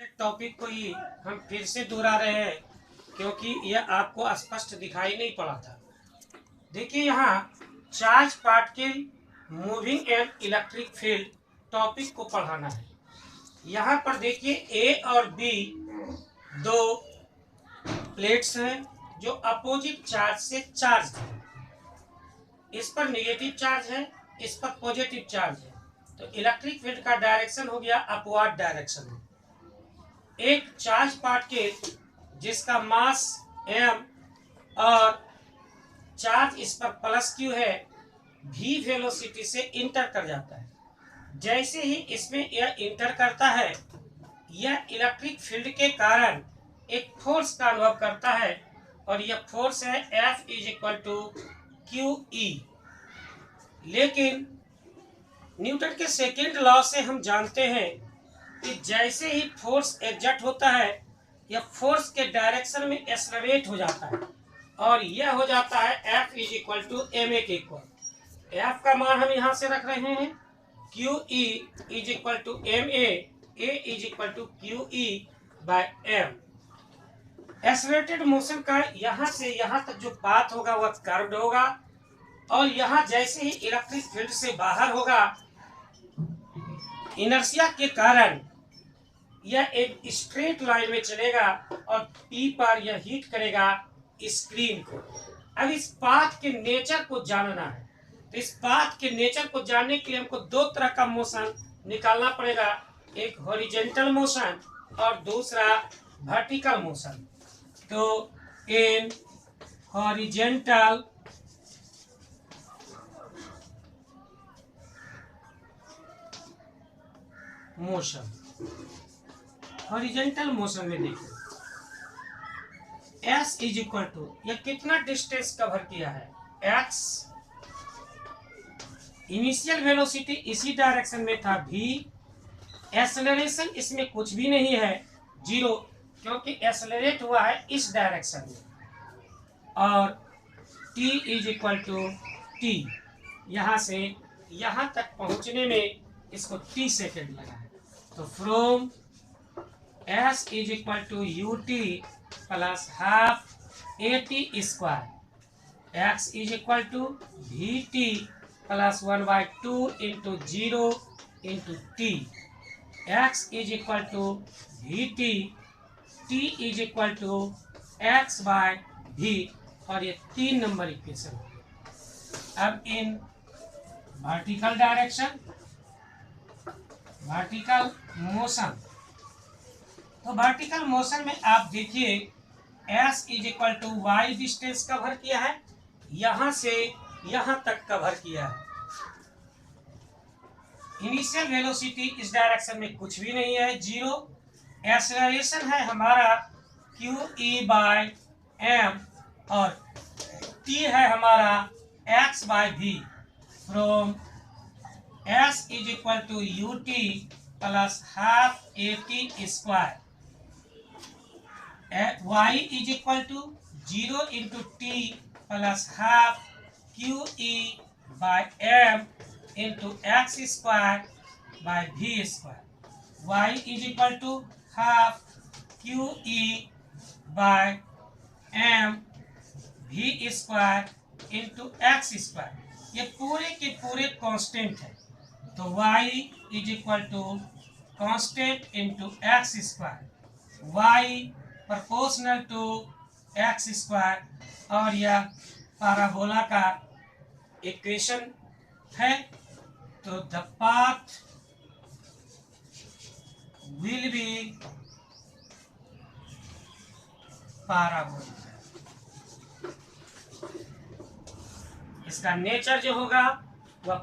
एक टॉपिक को ही हम फिर से दोहरा रहे हैं क्योंकि यह आपको स्पष्ट दिखाई नहीं पड़ा था। देखिए यहाँ charge particle moving and electric field topic को पढ़ाना है। यहाँ पर देखिए ए और बी दो प्लेट्स हैं जो अपोजिट चार्ज से चार्ज है। इस पर नेगेटिव चार्ज है, इस पर पॉजिटिव चार्ज है, तो इलेक्ट्रिक फील्ड का डायरेक्शन हो गया अपवर्ड डायरेक्शन में। एक चार्ज पार्टिकल जिसका मास m और चार्ज इस पर प्लस q है, v वेलोसिटी से इंटर कर जाता है। जैसे ही इसमें यह इंटर करता है, यह इलेक्ट्रिक फील्ड के कारण एक फोर्स का अनुभव करता है और यह फोर्स है F = QE। लेकिन न्यूटन के सेकेंड लॉ से हम जानते हैं कि जैसे ही फोर्स एग्जर्ट होता है, यह फोर्स के डायरेक्शन में एक्सेलरेट हो जाता है और यह हो जाता है F = ma के इक्वल। F का मान हम यहाँ से रख रहे हैं QE = ma, a = QE/m। Accelerated motion का यहाँ से यहाँ तक जो पाथ होगा वह कर्व्ड होगा और यहाँ जैसे ही इलेक्ट्रिक फील्ड से बाहर होगा, इनर्शिया के कारण यह एक स्ट्रेट लाइन में चलेगा और P पर यह हिट करेगा स्क्रीन को। अब इस पाथ के नेचर को जानना है, तो इस पाथ के नेचर को जानने के लिए हमको दो तरह का मोशन निकालना पड़ेगा, एक हॉरिजॉन्टल मोशन और दूसरा वर्टिकल मोशन। तो in horizontal motion, horizontal motion में देखिए S = यह कितना डिस्टेंस कवर किया है, x इनिशियल वेलोसिटी इसी डायरेक्शन में था v, एक्सेलरेशन इसमें कुछ भी नहीं है, 0, क्योंकि एक्सेलरेट हुआ है इस डायरेक्शन में, और t = t, यहाँ से यहाँ तक पहुँचने में इसको t सेकेंड लगा है। तो from S = ut + ½ at², x = vt + 1/2 × 0 × t, x = vt, t = x/v, और ये 3 नंबर इक्वेशन। अब in vertical direction, vertical motion, तो वर्टिकल मोशन में आप देखिए S = y डिस्टेंस कवर किया है, यहाँ से यहाँ तक कवर किया है। इनिशियल वेलोसिटी इस डायरेक्शन में कुछ भी नहीं है, 0। एक्सेलरेशन है हमारा QE/m और t है हमारा x/v। From S = ut + ½ at², y = 0 × t + ½ QE/m × x² by v², y = ½ QE/m v² × x²। ये पूरे के पूरे कांस्टेंट है, तो y = constant × x², y proportional to x², और यह पैराबोला का इक्वेशन है। तो the path will be parabola. इसका नेचर जो होगा वह